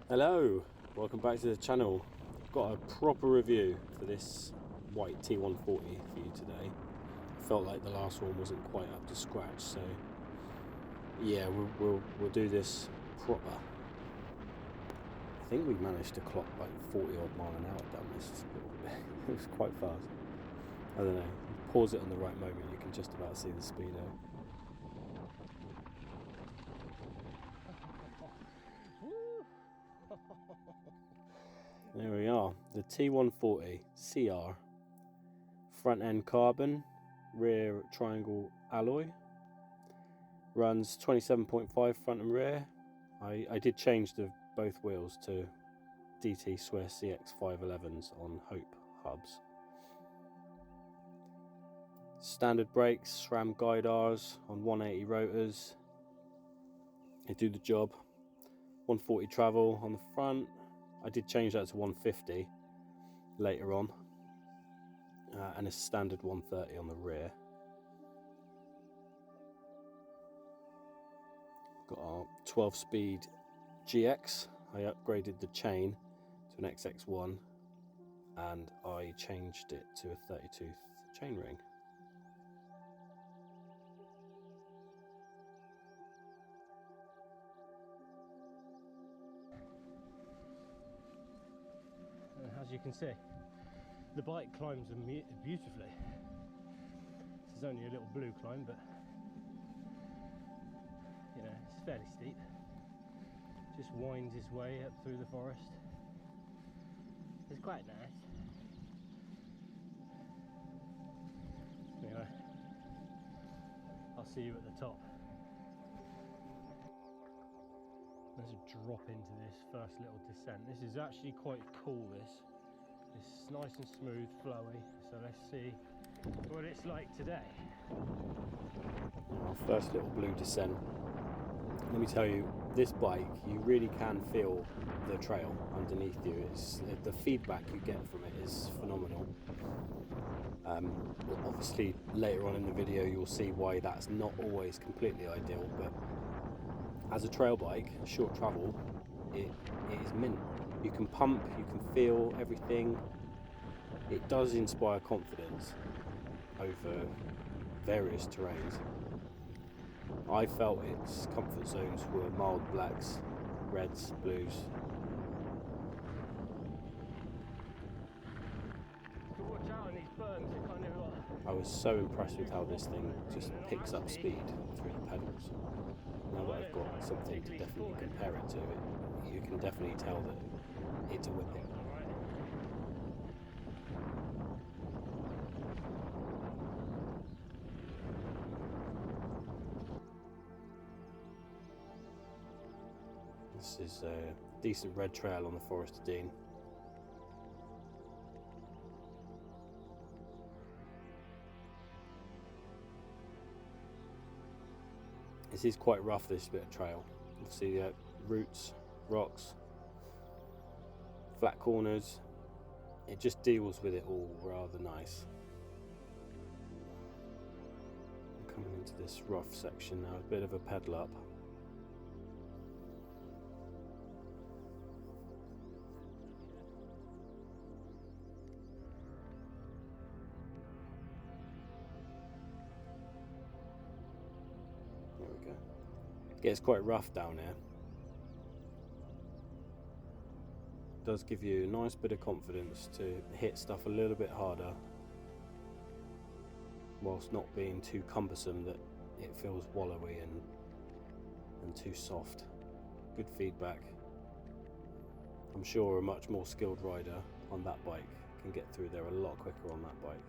Hello, welcome back to the channel. I've got a proper review for this Whyte T140 for you today. I felt like the last one wasn't quite up to scratch, so yeah, we'll do this proper. I think we managed to clock like 40 odd mile an hour down this. It was quite fast. I don't know, pause it on the right moment, you can just about see the speedo. There we are, the T140cr, front end carbon, rear triangle alloy, runs 27.5 front and rear. I did change both wheels to DT Swiss CX511s on Hope hubs. Standard brakes, SRAM guide Rs on 180 rotors. They do the job. 140 travel on the front. I did change that to 150 later on, and a standard 130 on the rear. Got our 12-speed GX. I upgraded the chain to an XX1 and I changed it to a 30-tooth chainring. And as you can see, the bike climbs beautifully. This is only a little blue climb, but you know, it's fairly steep. Just winds his way up through the forest. It's quite nice. Anyway, I'll see you at the top. Let's drop into this first little descent. This is actually quite cool, it's nice and smooth, flowy, so let's see what it's like today. Our first little blue descent. Let me tell you, this bike, you really can feel the trail underneath you. The feedback you get from it is phenomenal. Obviously later on in the video you'll see why that's not always completely ideal, but as a trail bike, short travel, it is mint. You can pump, you can feel everything. It does inspire confidence over various terrains. I felt its comfort zones were mild blacks, reds, blues. Watch out on these berms, you kind of I was so impressed with how this thing just picks up speed through the pedals. Now that I've got something to definitely compare it to, you can definitely tell that it's a whipping. This is a decent red trail on the Forest of Dean. This is quite rough, this bit of trail. You'll see roots, rocks, flat corners. It just deals with it all rather nice. I'm coming into this rough section now, a bit of a pedal up. There we go. It gets quite rough down here. It does give you a nice bit of confidence to hit stuff a little bit harder whilst not being too cumbersome that it feels wallowy and too soft. Good feedback. I'm sure a much more skilled rider on that bike can get through there a lot quicker on that bike.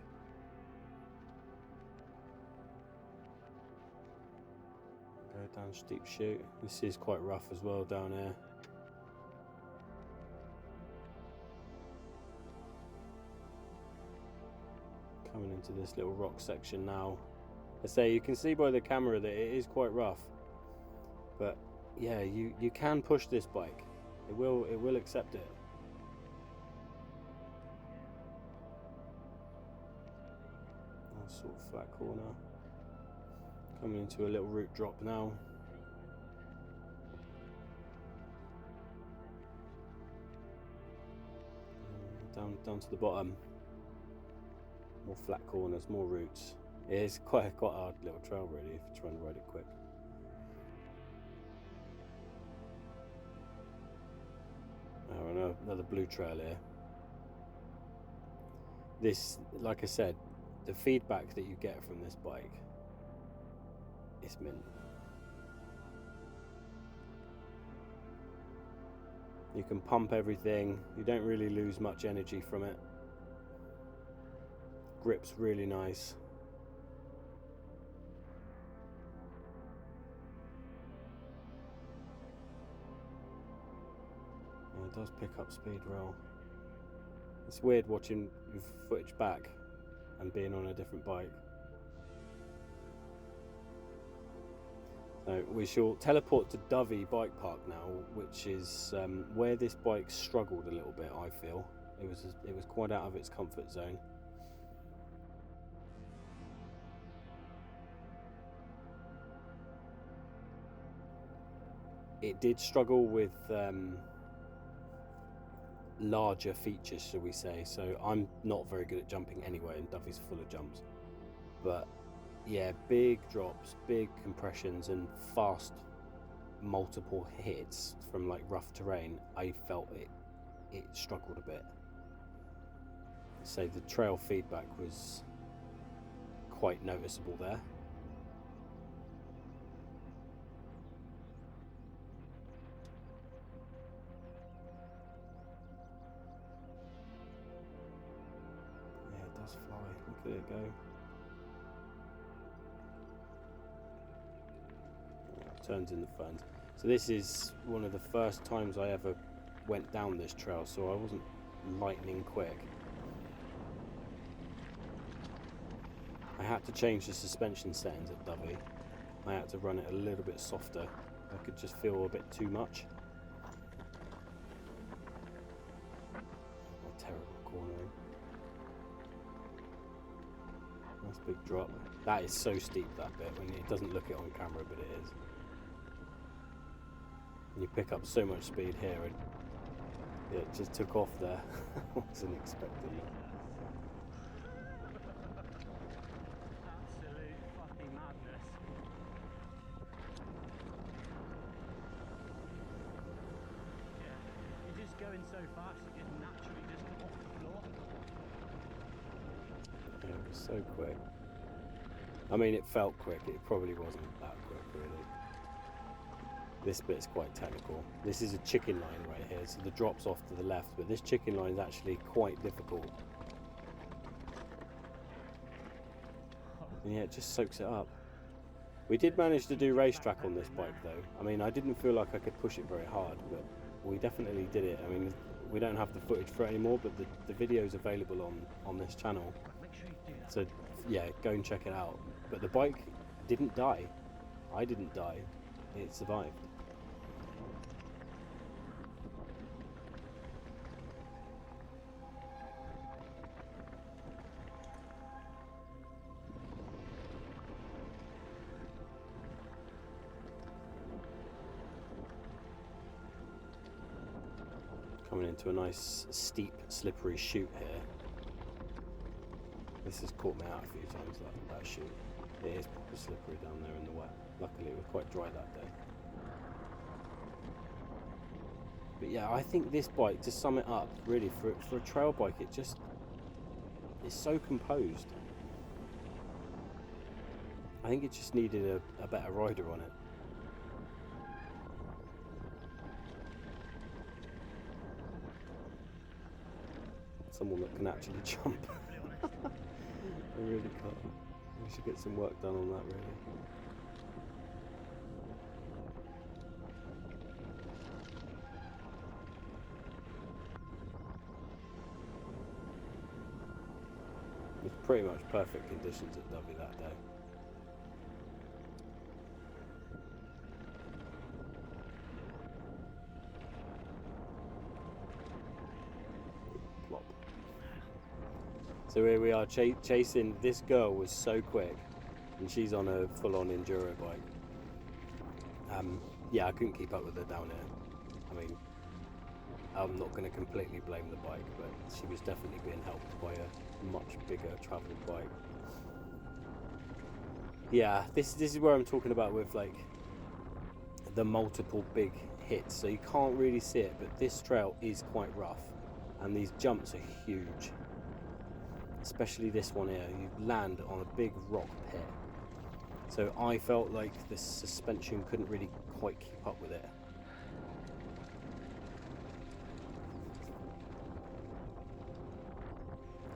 Go down steep chute. This is quite rough as well down here. Coming into this little rock section now. I say you can see by the camera that it is quite rough, but yeah, you can push this bike. It will accept it. Nice sort of flat corner. Coming into a little root drop now. down to the bottom. More flat corners, more roots. It is quite a hard little trail really if you're trying to ride it quick. Oh, another blue trail here. This, like I said, the feedback that you get from this bike is mint. You can pump everything, you don't really lose much energy from it. Grip's really nice. Yeah, it does pick up speed well. It's weird watching footage back and being on a different bike. So we shall teleport to Dovey Bike Park now, which is where this bike struggled a little bit. I feel it was quite out of its comfort zone. It did struggle with larger features, shall we say. So I'm not very good at jumping anyway, and Dovey's full of jumps. But yeah, big drops, big compressions, and fast multiple hits from like rough terrain. I felt it struggled a bit. So the trail feedback was quite noticeable there. Yeah, it does fly. Look at it go. Turns in the ferns. So this is one of the first times I ever went down this trail, so I wasn't lightning quick. I had to change the suspension settings at Dovey. I had to run it a little bit softer. I could just feel a bit too much. Oh, terrible cornering. Nice big drop. That is so steep, that bit, when it doesn't look it on camera, but it is. You pick up so much speed here, and it just took off there. Wasn't expecting it. Absolute fucking madness. Yeah, you're just going so fast, you just naturally just come off the floor. Yeah, it was so quick. I mean, it felt quick. It probably wasn't that quick, really. This bit's quite technical. This is a chicken line right here, so the drop's off to the left, but this chicken line is actually quite difficult. And yeah, it just soaks it up. We did manage to do racetrack on this bike though. I mean, I didn't feel like I could push it very hard, but we definitely did it. I mean, we don't have the footage for it anymore, but the video's available on this channel. So yeah, go and check it out. But the bike didn't die. I didn't die. It survived. Coming into a nice steep slippery chute here. This has caught me out a few times, that chute. It is proper slippery down there in the wet. Luckily it was quite dry that day. But yeah, I think this bike, to sum it up, really, for a trail bike, it just is so composed. I think it just needed a better rider on it. Someone that can actually jump. I really can't. We should get some work done on that, really. It was pretty much perfect conditions at Dovey that day. Plop. So here we are chasing. This girl was so quick, and she's on a full-on enduro bike. Yeah, I couldn't keep up with her down here. I mean, I'm not going to completely blame the bike, but she was definitely being helped by a much bigger travel bike. Yeah, this is where I'm talking about with like the multiple big hits. So you can't really see it, but this trail is quite rough, and these jumps are huge. Especially this one here, you land on a big rock pit. So I felt like the suspension couldn't really quite keep up with it.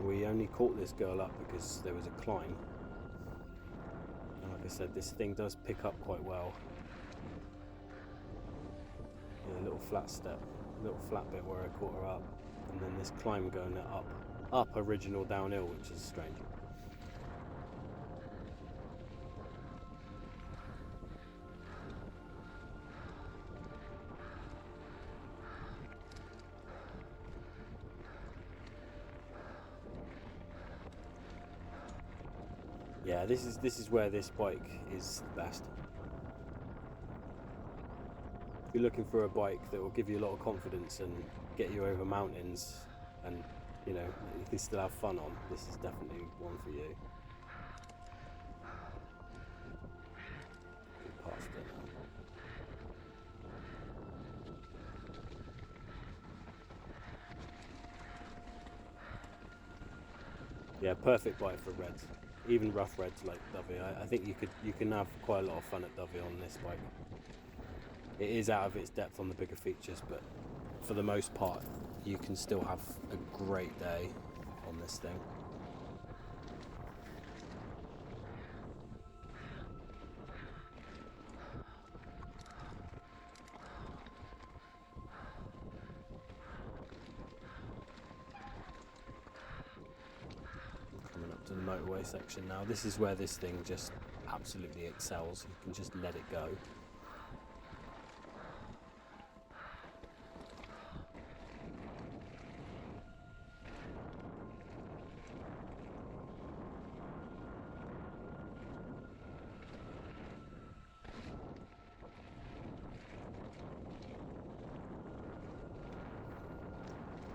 We only caught this girl up because there was a climb. And like I said, this thing does pick up quite well. Yeah, a little flat step, a little flat bit where I caught her up. And then this climb going up original downhill, which is strange. Yeah, this is where this bike is the best. If you're looking for a bike that will give you a lot of confidence and get you over mountains, and you know you can still have fun on, this is definitely one for you. Past it now. Yeah, perfect bike for reds, even rough reds like Dovey. I think you can have quite a lot of fun at Dovey on this bike. It is out of its depth on the bigger features, but for the most part, you can still have a great day on this thing. Coming up to the motorway section now. This is where this thing just absolutely excels. You can just let it go.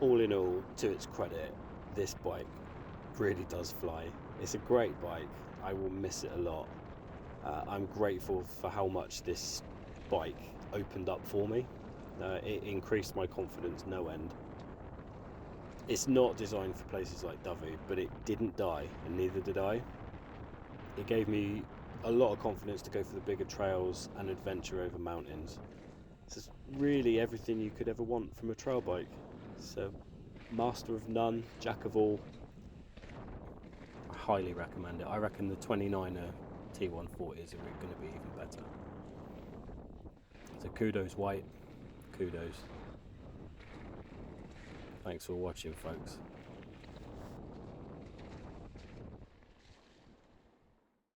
All in all, to its credit, this bike really does fly. It's a great bike. I will miss it a lot. I'm grateful for how much this bike opened up for me. It increased my confidence no end. It's not designed for places like Dovey, but it didn't die, and neither did I. It gave me a lot of confidence to go for the bigger trails and adventure over mountains. It's really everything you could ever want from a trail bike. So, master of none, jack of all. I highly recommend it. I reckon the 29er T140s are going to be even better. So kudos Whyte, kudos. Thanks for watching, folks.